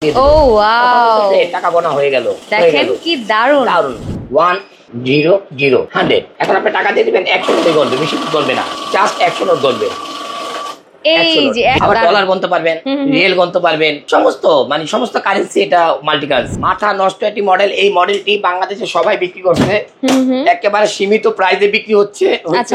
ও wow, টাকা গোনা হয়ে গেল। দেখেন কি দারুণ দারুণ। 100 100 এখন আপনি টাকা দিয়ে দিবেন 100 নোটে গলবে, বেশি গলবে না, জাস্ট 100 নোট গলবে। এই যে আবার ডলার গণতে পারবেন, রিয়েল গণতে পারবেন, সমস্ত মানে সমস্ত কারেন্সি, এটা মাল্টি কারেন্সি। মাথা নষ্ট একটি মডেল। এই মডেলটি বাংলাদেশে সবাই বিক্রি করছে, একেবারে সীমিত প্রাইসে বিক্রি হচ্ছে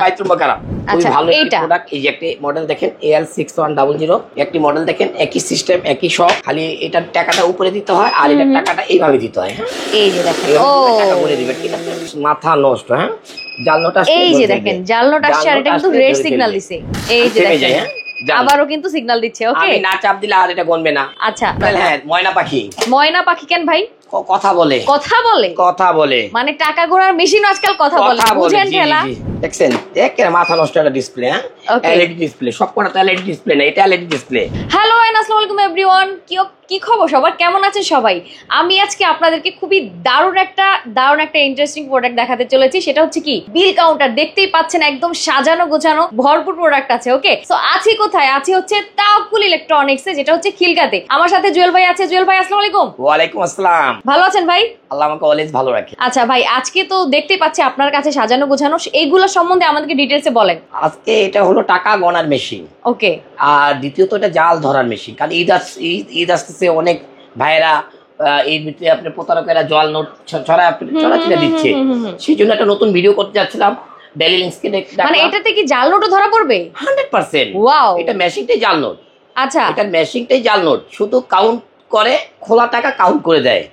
বাইতুল মোকাররম। খুবই ভালো একটি প্রোডাক্ট। এই যে একটি মডেল দেখেন AL6100, একটি মডেল দেখেন একই সিস্টেম একই সব, খালি এটার টাকাটা উপরে দিতে হয় আর এটার টাকাটা এইভাবে দিতে হয়। হ্যাঁ, এই যে দেখেন, ও টাকা বলে দিবেন, ঠিক আছে? মাথা নষ্ট। হ্যাঁ, জাল নোট আসছে, এই যে দেখেন জাল নোট আসছে, আর এটা কিন্তু রেড সিগন্যাল দিছে। এই যে দেখেন আবারও কিন্তু সিগন্যাল দিচ্ছে। ওকে, আমি না চাপ দিলে আর এটা গণবে না। আচ্ছা, হ্যাঁ, ময়না পাখি। ময়না পাখি কেন ভাই? কথা বলে, কথা বলে, কথা বলে, মানে টাকা গোনার মেশিন আজকাল কথা বলে, বুঝেন ঠেলা। দেখছেন একেবারে মাথা নষ্ট একটা ডিসপ্লে। হ্যাঁ, এলইডি ডিসপ্লে, সবকটা তো এলইডি ডিসপ্লে না, এটা এলইডি ডিসপ্লে। হ্যালো এন্ড আসসালামু আলাইকুম এভরিওয়ান, কি খবর সবার, কেমন আছেন সবাই? আমি আজকে আপনাদেরকে খুবই দারুণ একটা ইন্টারেস্টিং প্রোডাক্ট দেখাতে চলেছি। সেটা হচ্ছে কি, বিল কাউন্টার। দেখতেই পাচ্ছেন একদম সাজানো গোছানো ভরপুর প্রোডাক্ট আছে। ওকে, সো আছি কোথায়? আছি হচ্ছে তাওয়াক্কুল ইলেকট্রনিক্স এ, যেটা হচ্ছে খিলগাতে। আমার সাথে জুয়েল ভাই আছে। জুয়েল ভাই আসসালামু আলাইকুম। ওয়া আলাইকুম আসসালাম। ভালো আছেন ভাই? আল্লাহ আমাকে অলওয়েজ ভালো রাখে। আচ্ছা ভাই, আজকে তো দেখতেই পাচ্ছি আপনার কাছে সাজানো গোছানো, এইগুলো সম্বন্ধে আমাদেরকে ডিটেইলসে বলেন। আজকে এটা হলো টাকা গণার মেশিন। ওকে, আর দ্বিতীয়ত এটা জাল ধরার মেশিন। কারণ ঈদ আসতেছে, অনেক ভাইয়েরা এই ভিতরে আপনি প্রতারকেরা জল নোট ছড়াছিটা দিচ্ছে, সেই জন্য একটা নতুন ভিডিও করতে যাচ্ছিলাম। ডেইলি লিংকসকে মানে এটাতে কি জাল নোটও ধরা পড়বে? 100%। ওয়াও, এটা মেশিনটাই জাল নোট। আচ্ছা, এটা মেশিনটাই জাল নোট, শুধু কাউন্ট করে, খোলা টাকা কাউন্ট করে দেয়।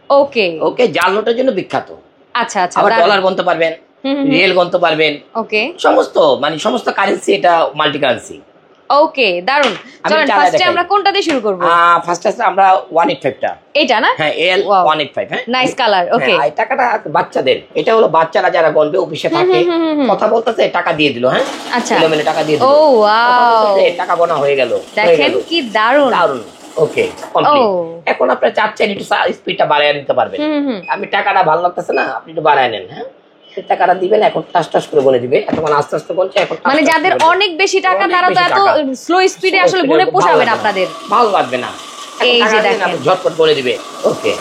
ওকে ওকে, জাল নোটের জন্য বিখ্যাত। আচ্ছা আচ্ছা, আবার ডলার গণতে পারবেন, রিয়েল গণতে পারবেন, ওকে, সমস্ত মানে সমস্ত কারেন্সি, এটা মাল্টি কারেন্সি। ওকে, দারুন। চলেন ফার্স্টে আমরা কোনটা দিয়ে শুরু করব? ফার্স্ট আছে আমরা 185 টা। এটা না? হ্যাঁ, AL185। হ্যাঁ, নাইস কালার। ওকে, এই টাকাটা বাচ্চাদের, এটা হলো বাচ্চারা যারা গণবে, অফিসে থাকে, কথা বলতেছে, টাকা দিয়ে দিল। হ্যাঁ, আচ্ছা, এলোমেলো টাকা দিয়ে দিল। ও ওয়াও, টাকা গোনা হয়ে গেল। দেখেন কি দারুন দারুন। ওকে, কমপ্লিট। এখন আপনি চাচ্ছেন একটু স্পিডটা বাড়ায় নিতে পারবেন। আমি টাকাটা ভালো লাগতেছে না, আপনি একটু বাড়ায় নেন। হ্যাঁ, টাকাটা দিবেন, এখন টাস করে বলে দিবে, এখন আস্তে আস্তে বলছে। এখন মানে যাদের অনেক বেশি টাকা, তারা তো এত স্লো স্পিডে আসলে গুনে পোষাবে না, আপনাদের ভালো লাগবে না। এই যে দেখেন ঝটপট বলে দিবে। ওকে,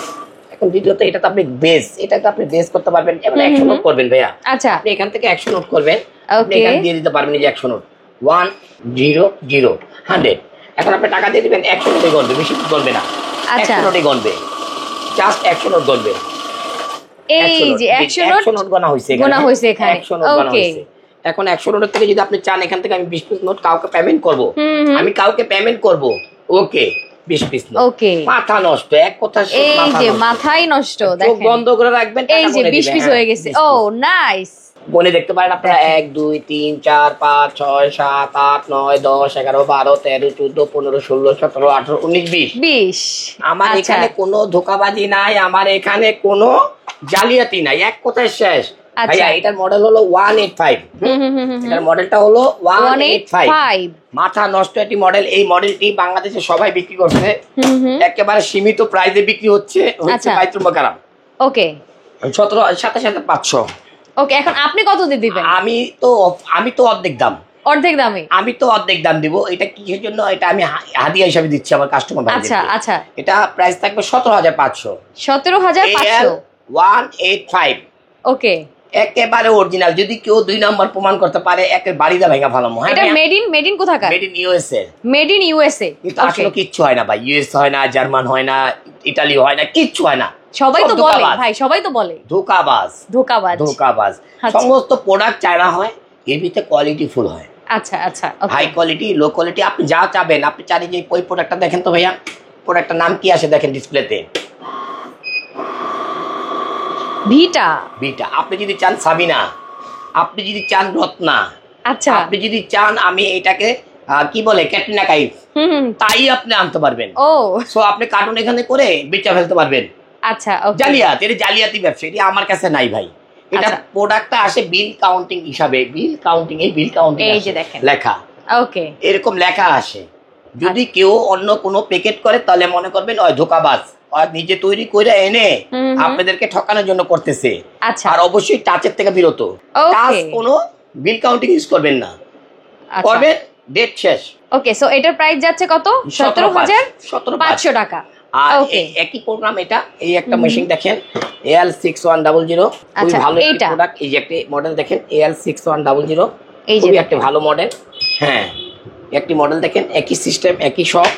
এখন দ্বিতীয়ত এটা তো আপনি বেস, এটাকে আপনি বেস করতে পারবেন। এবার 100 নোট করবেন ভাইয়া। আচ্ছা, আপনি এখান থেকে 100 নোট করবেন, আপনি এখানে দিয়ে দিতে পারবেন যে 100 নোট, 100 100। এখন আপনি টাকা দিয়ে দিবেন 100 নোটে গণবে, বেশি গণবে না, 100 নোটে গণবে, জাস্ট 100 নোট গণবে। এই যে 100 নোট গোনা হইছে এখানে। 100 নোট গোনা হইছে। এখন 100 নোটের থেকে যদি আপনি চান এখান থেকে আমি 20 পিস নোট কাউকে পেমেন্ট করব, আমি কাউকে পেমেন্ট করব। ওকে, 20 পিস নোট। ওকে, মাথা নষ্ট, এক কথা, এই যে মাথাই নষ্ট। দেখেন, চোখ বন্ধ করে রাখবেন, এই যে 20 পিস হয়ে গেছে। ও নাইস। বনে দেখতে পারেন আপনারা 1 2 3 4 5 6 7 8 9 10 11 12 13 14 15 16 17 18 19 20। আমার এখানে কোনো ধোঁকাবাজি নাই, আমার এখানে কোনো জালিয়াতি নাই, এক কথায় শেষ। ভাইয়া এটার মডেল হলো 185। এটার মডেলটা হলো 185। মাথা নষ্ট একটি মডেল। এই মডেলটি বাংলাদেশে সবাই বিক্রি করছে, একেবারে সীমিত প্রাইসে বিক্রি হচ্ছে বাইতুল মোকাররম। ওকে, 17 সাথে 500। ওকে, এখন আপনি কত দিয়ে দিবেন? আমি তো অর্ধেক দাম, অর্ধেক দামে আমি তো অর্ধেক দাম দিব। এটা কিসের জন্য? এটা আমি হাদিয়া হিসাবে দিচ্ছি আমার কাস্টমার ভাইদের। আচ্ছা আচ্ছা, এটা প্রাইস থাকবে 17,500। 17,500 185। ওকে, একেবারে অরিজিনাল। যদি কেউ 2 নাম্বার প্রমাণ করতে পারে, একের বাড়িটা ভেঙা ভালো। এটা মেড ইন কোথাকার? Made in USA. Made in USA. কিন্তু আসলে কিচ্ছু হয় না ভাই, ইউএস হয় না, জার্মান হয় না, ইতালি হয় না, কিচ্ছু হয় না। সবাই তো বলে ভাই, সবাই তো বলে ধোঁকাবাজ। সমস্ত প্রোডাক্ট চায়না হয়, এর ভিতরে কোয়ালিটি ফুল হয়। আচ্ছা আচ্ছা, হাই কোয়ালিটি, লো কোয়ালিটি, আপনি যা চাবেন। আপনি চান যে ওই প্রোডাক্টটা দেখেন তো ভাইয়া, প্রোডাক্টটার নাম কি আসে দেখেন ডিসপ্লেতে, ভিটা। আপনি যদি চান সাবিনা, আপনি যদি চান রত্না, আচ্ছা, আপনি যদি চান আমি এটাকে কি বলে ক্যাটরিনা কাইফ, তাই আপনি আনতে পারবেন। ও সো আপনি কার্টুন এখানে করে বেচা ফেলতে পারবেন। আচ্ছা, জালিয়াতি ব্যবসা, এটি আমার কাছে নাই ভাই। এটা প্রোডাক্টটা আসে বিল কাউন্টিং হিসাবে, বিল কাউন্টিং এই যে দেখেন লেখা। ওকে, এরকম লেখা আসে। যদি কেউ অন্য কোনো প্যাকেট করে তাহলে মনে করবেন ওই ধোঁকাবাজ, আর নিজে তৈরি করে এনে আপনাদেরকে ঠকানোর জন্য করতেছে। আর অবশ্যই টাচের থেকে বিরত। টাচ কোনো বিল কাউন্টিং ইউজ করবেন না, করবেন ডেট শেষ। ওকে, সো এটার প্রাইস যাচ্ছে কত? 17,500 টাকা। আর একই প্রোগ্রাম এটা, এই একটা মেশিন দেখেন AL6100, খুবই ভালো একটা প্রোডাক্ট। এই যে একটা মডেল দেখেন AL6100, খুবই একটা ভালো মডেল। হ্যাঁ, একটি মডেল দেখেন, একই সিস্টেম একই সব,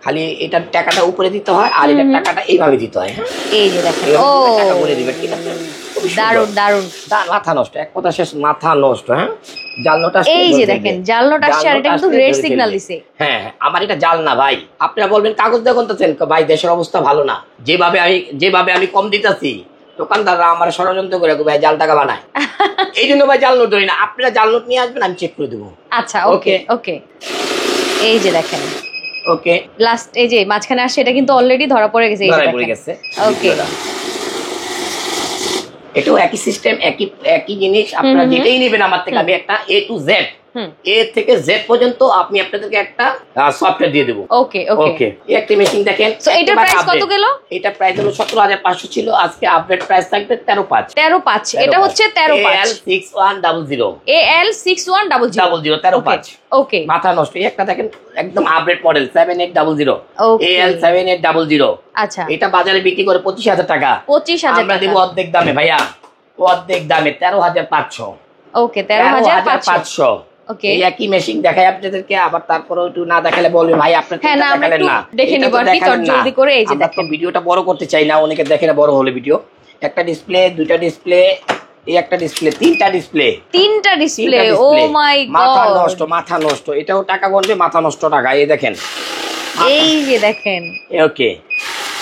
খালি এটার টাকাটা উপরে দিতে হয় আর এটার টাকাটা এইভাবে দিতে হয়। হ্যাঁ, এই যে দেখেন, ও টাকা বলে দিবেন, ঠিক আছে? দারুন দারুন, মাথা নষ্ট, এক কথা শেষ, মাথা নষ্ট। হ্যাঁ, জালনোটা এই যে দেখেন, জালনোটা আসছে আর এটা কিন্তু রেড সিগন্যাল দিছে। হ্যাঁ, আমার এটা জাল না ভাই। আপনারা বলবেন কাগজ দিয়ে গুনতেছেন, ভাই দেশের অবস্থা ভালো না, যেভাবে আমি কম দিতেছি দোকানদাররা আমার ষড়যন্ত্র করে ভাই জাল টাকা বানায়। এই জন্য ভাই জাল নোট ধরি না, আপনারা জাল নোট নিয়ে আসবেন, আমি চেক করে দেবো। আচ্ছা, ওকে ওকে। এই যে দেখেন, ওকে, লাস্ট এই যে মাঝখানে আসছে, এটা কিন্তু অলরেডি ধরা পড়ে গেছে। এই যে পড়ে গেছে। ওকে, এটাও একই সিস্টেম, একই জিনিস। আপনারা যেটাই নেবেন আমার থেকে, আমি একটা A to Z, A থেকে Z পর্যন্ত আপনি আপনাদেরকে একটা সফটওয়্যার দিয়ে দেবো। ওকে ওকে। এই একটা মেশিন দেখেন, সো এটার প্রাইস কত গেল? এটা প্রাইস হলো 17500 ছিল, আজকে আপডেট প্রাইস থাকবে 13500। 135, এটা হচ্ছে 135। AL6100, AL6100, 13500। ওকে, মাথা নষ্ট। এই একটা দেখেন একদম আপডেট মডেল 7800, AL7800। আচ্ছা, এটা বাজারে বিক্রি করে 25000 টাকা। 25000 আমরা দেব অর্ধেক দামে ভাইয়া, অর্ধেক দামে 13500। ওকে, 13500। ওকে, এই একই মেশিন দেখাই আপনাদেরকে, আবার তারপরে একটু না দেখালে বলবেন ভাই আপনি দেখালেন না। দেখে নিব আর কি, জলদি করে। এই যে দেখেন, ভিডিওটা বড় করতে চাই না, অনেকে দেখে না বড় হলে ভিডিও। একটা ডিসপ্লে, দুইটা ডিসপ্লে, এই একটা ডিসপ্লে, তিনটা ডিসপ্লে। ও মাই গড, মাথা নষ্ট, মাথা নষ্ট। এটাও টাকা গুনবে, মাথা নষ্ট টাকা। এই দেখেন, এই যে দেখেন, ওকে,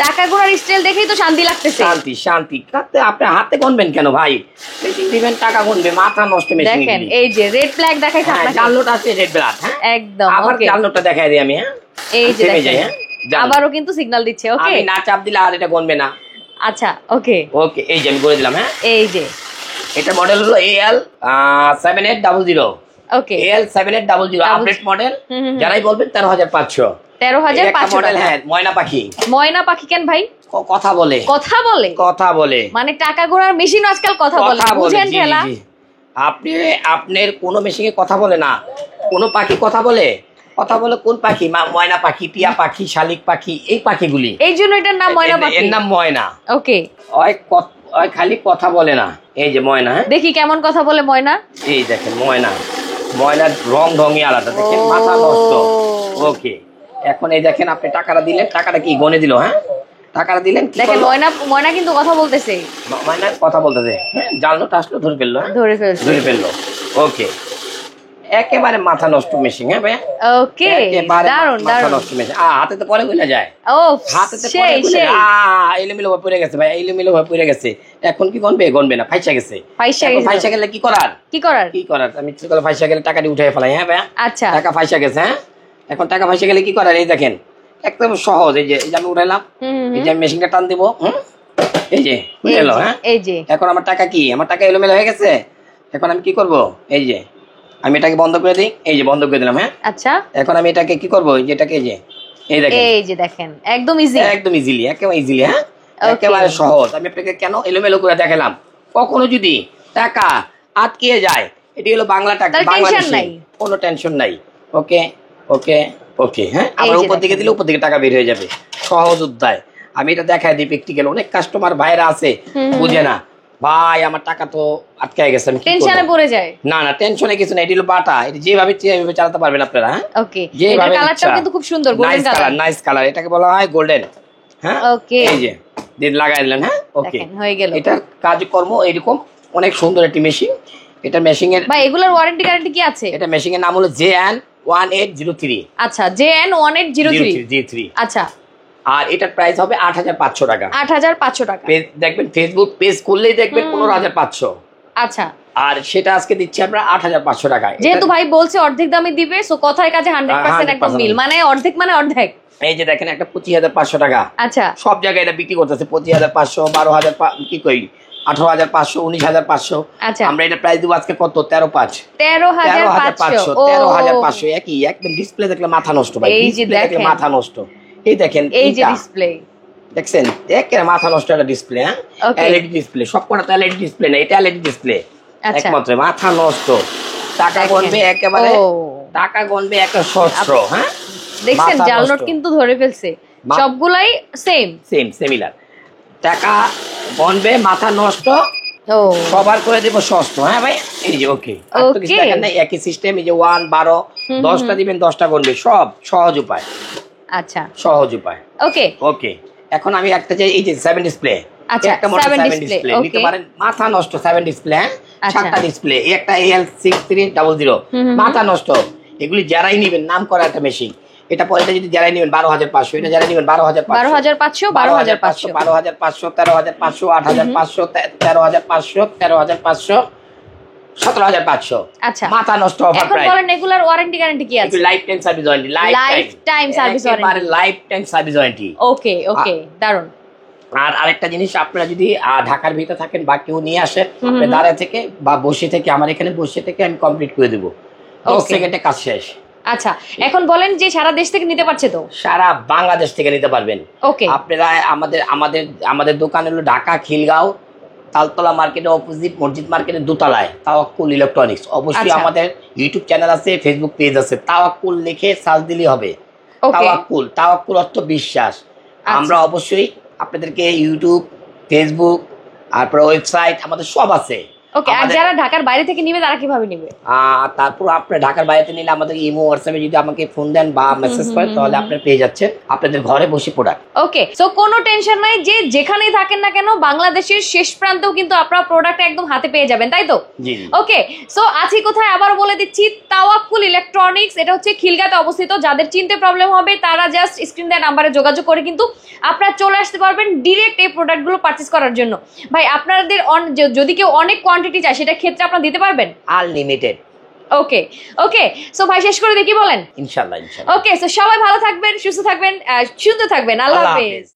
টাকা গোনার স্টাইল দেখেই তো শান্তি লাগতেছে। শান্তি কাটতে আপনি হাতে গুনবেন কেন ভাই? মেশিন দিবেন, টাকা গুনবে, মাথা নষ্ট মেশিন। দেখেন এই যে রেড ফ্ল্যাগ দেখাইছে আপনাকে, জালনোটা আছে রেড ব্ল্যাক। হ্যাঁ, একদম। আবার জালনোটা দেখাই দিই আমি। হ্যাঁ, এই যে দেখেন, আবারও কিন্তু সিগন্যাল দিচ্ছে। ওকে, আমি না চাপ দিলে আর এটা গুনবে না। আচ্ছা, ওকে ওকে, এই যে আমি বলে দিলাম। হ্যাঁ, এই যে এটা মডেল হলো AL7800। ওকে, AL7800 আপডেট মডেল। যারাই বলবেন 13500। 13500 মডেল। হ্যাঁ, ময়না পাখি কেন ভাই? কথা বলে মানে টাকা গোনার মেশিন আজকাল কথা বলে, বুঝেন খেলা? আপনার কোন মেশিনে কথা বলে না, কোন পাখি কথা বলে কোন পাখি? ময়না পাখি, টিয়া পাখি, শালিক পাখি, এই পাখিগুলি। এই জন্য এটার নাম ময়না পাখি। এর নাম ময়না। ওকে, ওই খালি কথা বলে না। এই যে ময়না। হ্যাঁ, দেখি কেমন কথা বলে ময়না। এই দেখেন ময়নার রঙই আলাদা, দেখেন, মাথা নষ্ট। ওকে, এখন এই দেখেন, আপনি টাকাটা দিলেন, টাকাটা কি গনে দিল? হ্যাঁ, টাকাটা দিলেন, দেখেন ময়না কিন্তু কথা বলতেছে। ময়না কথা বলতেছে। হ্যাঁ, জালনোটা আসলো, ধরে ফেললো। ওকে, একেবারে মাথা নষ্ট মেশিন। হ্যাঁ ভাই, ওকে, দারুন মাথা নষ্ট মেশিন। হাতে তো পরে গুলে যায়। ও, সেই এলোমেলো হয়ে পড়ে গেছে ভাই, এলোমেলো হয়ে পড়ে গেছে। এখন কি গনবে না, ফাইসা গেলে কি করার আমি ফাইসা গেলে টাকাটি উঠে ফেলাই। হ্যাঁ ভাই, আচ্ছা, টাকা ফাইসা গেছে। হ্যাঁ, এখন টাকা ফাইসা গেলে কি করার? এই দেখেন, একদম সহজ। এই যে আমি উঠাইলাম, এই যে আমি মেশিনটা টান দিব। এই যে এলো। হ্যাঁ, এই যে এখন আমার টাকা এলোমেলো হয়ে গেছে। এখন আমি কি করব? এই যে আমি এটাকে বন্ধ করে দিই। এই যে বন্ধ করে দিলাম। হ্যাঁ, আচ্ছা, এখন আমি এটাকে কি করব? যেটাকে এই যে দেখেন, একদম ইজিলি, একেবারে ইজিলি। হ্যাঁ, একেবারে সহজ। আমি আপনাকে কেন এলোমেলো করে দেখালাম? কখনো যদি টাকা আটকে যায়, এটি হলো বাংলা টাকা, বাংলাদেশী, কোনো টেনশন নাই। ওকে ওকে ওকে। হ্যাঁ, আবার উপর দিকে দিলে উপর দিকে টাকা বের হয়ে যাবে, সহজ উদ্ধায়। আমি এটা দেখাই দিই প্র্যাকটিক্যাল। অনেক কাস্টমার ভাইরা আছে, বুঝে না, ভাই আমার টাকা তো আটকে গেছে, আমি টেনশনে পড়ে যায়। না, টেনশনে কিছু না, এটি হলো বাটা, এটা যেভাবে চালাতে পারবেন আপনারা। হ্যাঁ, ওকে, এটার কালারটাও কিন্তু খুব সুন্দর, গোল্ডেন কালার, নাইস কালার। এটাকে বলা হয় গোল্ডেন। হ্যাঁ, ওকে, এই যে লাগাই দিলেন। হ্যাঁ, ওকে, হয়ে গেল। এটার কাজকর্ম এরকম অনেক সুন্দর একটি মেশিন। এটা মেশিং এর, ভাই এগুলোর ওয়ারেন্টি গ্যারান্টি কি আছে? এটা মেশিং এর নাম হলো JN1803। আচ্ছা, JN1803। আচ্ছা, আর এটার প্রাইস হবে 8500 টাকা। 8500 টাকা। দেখবেন ফেসবুক পেজ খুললেই দেখবেন 15500। আচ্ছা, আর সেটা আজকে দিচ্ছি আমরা 8500 টাকা। যেহেতু ভাই বলছে অর্ধেক দামে দিবে, সো কথায় কাজে 100% একদম মিল, মানে অর্ধেক মানে অর্ধেক। এই যে দেখেন, একটা 25500 টাকা। আচ্ছা, সব জায়গায় এটা বিক্রি করতেছে 25500, 12000, কি কই 18500, 19500। আচ্ছা, আমরা এটা প্রাইস দিব আজকে কত? 13500। 13500 একই, একদম ডিসপ্লে দেখলে মাথা নষ্ট ভাই, ডিসপ্লে দেখলে মাথা নষ্ট। এই দেখেন, এই যে ডিসপ্লে দেখছেন, একেবারে মাথা নষ্ট একটা ডিসপ্লে। হ্যাঁ, এলইডি ডিসপ্লে, সবকটা তো এলইডি ডিসপ্লে না, এটা এলইডি ডিসপ্লে। একমাত্র মাথা নষ্ট। টাকা গণবে একেবারে, টাকা গণবে একটা সহস্র। হ্যাঁ, দেখছেন জাল নোট কিন্তু ধরে ফেলছে। সবগুলাই সেম সিমিলার। টাকা বনবে, মাথা নষ্ট, ও সবার করে দেব সস্তা। হ্যাঁ ভাই, এই যে ওকে একই সিস্টেম। এই যে 1 12 10টা দিবেন, 10টা গুনবে, সব সহজ উপায়। আচ্ছা, সহজ উপায়। ওকে ওকে, এখন আমি একটা যে এই যে 7 ডিসপ্লে, আচ্ছা একটা মোটর 7 7 ডিসপ্লে নিতে পারেন, মাথা নষ্ট 7 ডিসপ্লে, আচ্ছা। 7টা ডিসপ্লে, একটা AL6300 মাথা নষ্ট। এগুলি যারাই নেবেন, নাম করা একটা মেশিন। এটা পরে যদি যারাই নেবেন 12500, এটা যারাই নেবেন 12500, 12500 12500 12500 13500 8500 13500 13500 17500। আচ্ছা, মাথা নষ্ট অফার এখন প্রাইস। বলেন রেগুলার ওয়ারেন্টি গ্যারান্টি কি আছে? Lifetime service warranty, lifetime service warranty, lifetime service warranty. Okay okay, দারুন। আর আরেকটা জিনিস, আপনারা যদি ঢাকার ভিতরে থাকেন বা কেউ নিয়ে আসেন, আপনি দাঁড়ায় থেকে বা বসে থেকে, আমার এখানে বসে থেকে আমি কমপ্লিট করে দেবো, 10 সেকেন্ডে কাজ শেষ। আচ্ছা, এখন বলেন যে সারা দেশ থেকে নিতে পারছে তো? সারা বাংলাদেশ থেকে নিতে পারবেন। ওকে, আপনারা আমাদের দোকান হলো ঢাকা খিলগাঁও তালতলা মার্কেটের অপোজিট মসজিদ মার্কেটের দোতলায়, তাওয়াক্কুল ইলেকট্রনিক্স। অবশ্যই আমাদের ইউটিউব চ্যানেল আছে, ফেসবুক পেজ আছে, তাওয়াক্কুল লিখে সার্চ দিলেই হবে। তাওয়াক্কুল অর্থ বিশ্বাস। আমরা অবশ্যই আপনাদেরকে ইউটিউব, ফেসবুক, তারপর ওয়েবসাইট আমাদের সব আছে। ওকে, আর যারা ঢাকার বাইরে থেকে নিবে তারা কিভাবে নিবে? তারপর আপনি ঢাকার বাইরে নিলে আমাদের ইমো, হোয়াটসঅ্যাপে যদি আমাকে ফোন দেন বা মেসেজ করেন, তাহলে আপনি পেয়ে যাচ্ছেন আপনাদের ঘরে বসে প্রোডাক্ট। ওকে, সো কোনো টেনশন নাই, যে যেখানেই থাকেন না কেন বাংলাদেশের শেষ প্রান্তেও কিন্তু আপনারা প্রোডাক্ট একদম হাতে পেয়ে যাবেন, তাই তো? জি। ওকে, সো আছি কোথায় আবার বলে দিচ্ছি, তাওয়াক্কুল ইলেকট্রনিক্স। এটা হচ্ছে খিলগাঁতে অবস্থিত। যাদের চিনতে প্রবলেম হবে তারা জাস্ট স্ক্রিন দেওয়া নাম্বারে যোগাযোগ করে কিন্তু আপনারা চলে আসতে পারবেন ডিরেক্ট এই প্রোডাক্টগুলো পারচেজ করার জন্য। ভাই, আপনাদের যদি কেউ অনেক কোয়ান্টিটি চায়, সেটা ক্ষেত্রে আপনারা দিতে পারবেন? আনলিমিটেড। ওকে ওকে, সো ভাই শেষ করে দেখি বলেন। ইনশাআল্লাহ। ওকে, সো সবাই ভালো থাকবেন, সুস্থ থাকবেন, সুন্দর থাকবেন। আল্লাহ হাফেজ।